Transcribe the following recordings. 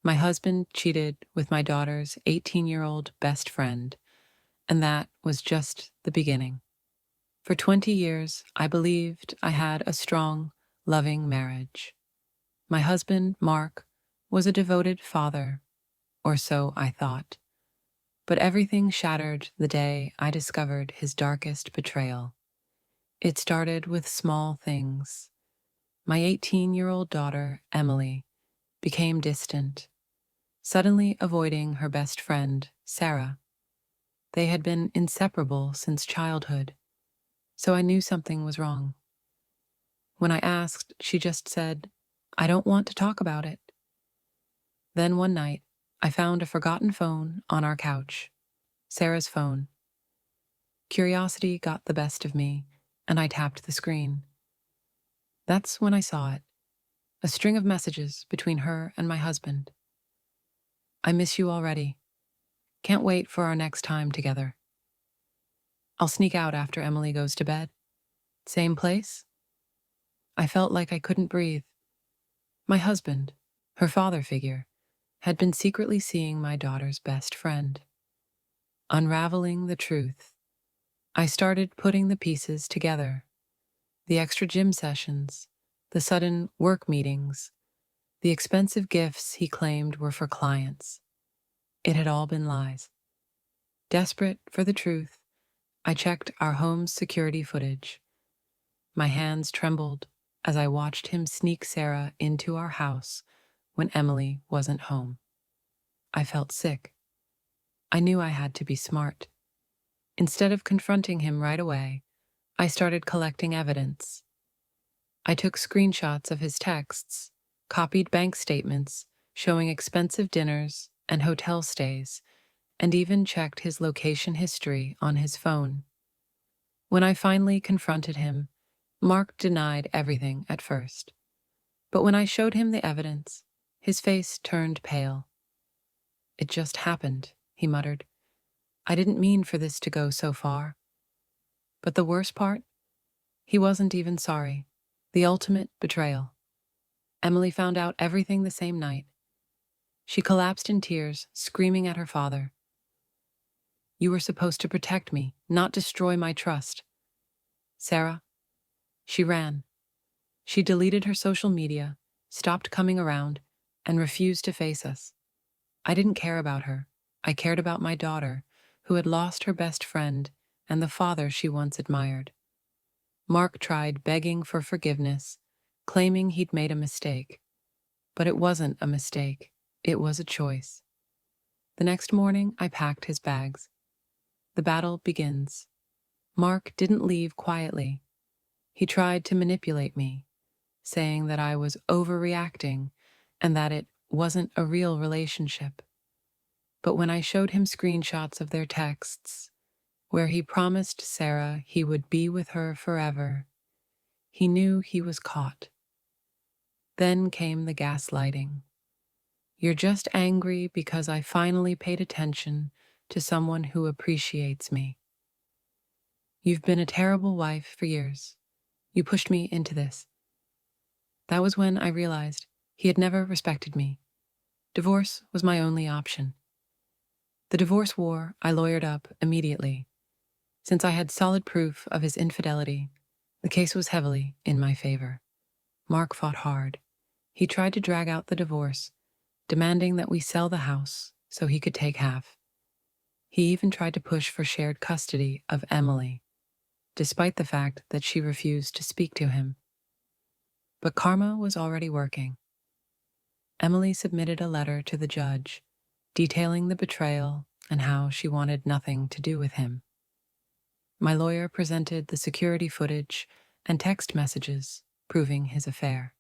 My husband cheated with my daughter's 18-year-old best friend, and that was just the beginning. For 20 years, I believed I had a strong, loving marriage. My husband, Mark, was a devoted father, or so I thought. But everything shattered the day I discovered his darkest betrayal. It started with small things. My 18-year-old daughter, Emily, became distant, suddenly avoiding her best friend, Sarah. They had been inseparable since childhood, so I knew something was wrong. When I asked, she just said, "I don't want to talk about it." Then one night, I found a forgotten phone on our couch, Sarah's phone. Curiosity got the best of me, and I tapped the screen. That's when I saw it, a string of messages between her and my husband. "I miss you already. Can't wait for our next time together. I'll sneak out after Emily goes to bed. Same place?" I felt like I couldn't breathe. My husband, her father figure, had been secretly seeing my daughter's best friend. Unraveling the truth, I started putting the pieces together. The extra gym sessions, the sudden work meetings, the expensive gifts he claimed were for clients. It had all been lies. Desperate for the truth, I checked our home's security footage. My hands trembled as I watched him sneak Sarah into our house when Emily wasn't home. I felt sick. I knew I had to be smart. Instead of confronting him right away, I started collecting evidence. I took screenshots of his texts, copied bank statements showing expensive dinners and hotel stays, and even checked his location history on his phone. When I finally confronted him, Mark denied everything at first. But when I showed him the evidence, his face turned pale. "It just happened," he muttered. "I didn't mean for this to go so far." But the worst part? He wasn't even sorry. The ultimate betrayal. Emily found out everything the same night. She collapsed in tears, screaming at her father. "You were supposed to protect me, not destroy my trust." Sarah? She ran. She deleted her social media, stopped coming around, and refused to face us. I didn't care about her. I cared about my daughter, who had lost her best friend and the father she once admired. Mark tried begging for forgiveness, claiming he'd made a mistake. But it wasn't a mistake. It was a choice. The next morning, I packed his bags. The battle begins. Mark didn't leave quietly. He tried to manipulate me, saying that I was overreacting and that it wasn't a real relationship. But when I showed him screenshots of their texts, where he promised Sarah he would be with her forever, he knew he was caught. Then came the gaslighting. "You're just angry because I finally paid attention to someone who appreciates me. You've been a terrible wife for years. You pushed me into this." That was when I realized he had never respected me. Divorce was my only option. The divorce war I lawyered up immediately. Since I had solid proof of his infidelity, the case was heavily in my favor. Mark fought hard. He tried to drag out the divorce, demanding that we sell the house so he could take half. He even tried to push for shared custody of Emily, despite the fact that she refused to speak to him. But karma was already working. Emily submitted a letter to the judge, detailing the betrayal and how she wanted nothing to do with him. My lawyer presented the security footage and text messages proving his affair.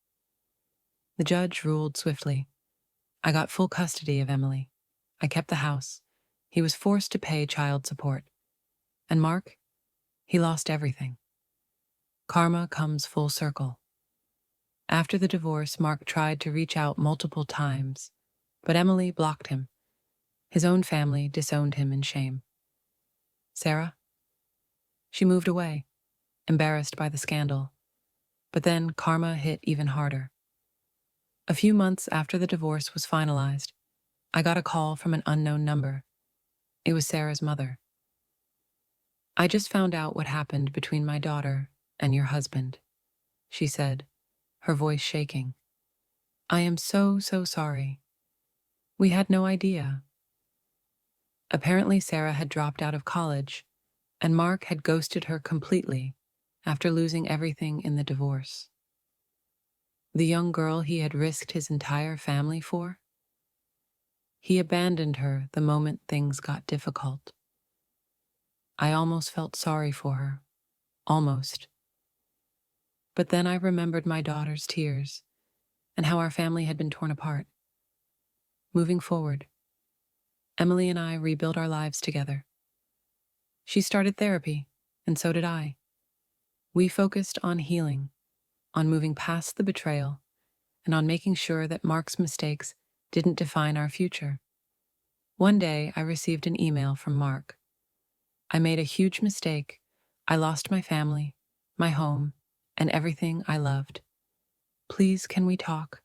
The judge ruled swiftly. I got full custody of Emily. I kept the house. He was forced to pay child support. And Mark? He lost everything. Karma comes full circle. After the divorce, Mark tried to reach out multiple times, but Emily blocked him. His own family disowned him in shame. Sarah? She moved away, embarrassed by the scandal. But then karma hit even harder. A few months after the divorce was finalized, I got a call from an unknown number. It was Sarah's mother. "I just found out what happened between my daughter and your husband," she said, her voice shaking. "I am so sorry. We had no idea." Apparently, Sarah had dropped out of college, and Mark had ghosted her completely after losing everything in the divorce. The young girl he had risked his entire family for? He abandoned her the moment things got difficult. I almost felt sorry for her. Almost. But then I remembered my daughter's tears and how our family had been torn apart. Moving forward, Emily and I rebuilt our lives together. She started therapy, and so did I. We focused on healing, on moving past the betrayal, and on making sure that Mark's mistakes didn't define our future. One day, I received an email from Mark. "I made a huge mistake. I lost my family, my home, and everything I loved. Please, can we talk?"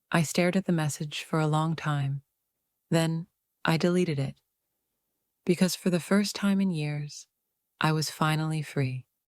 I stared at the message for a long time. Then, I deleted it. Because for the first time in years, I was finally free.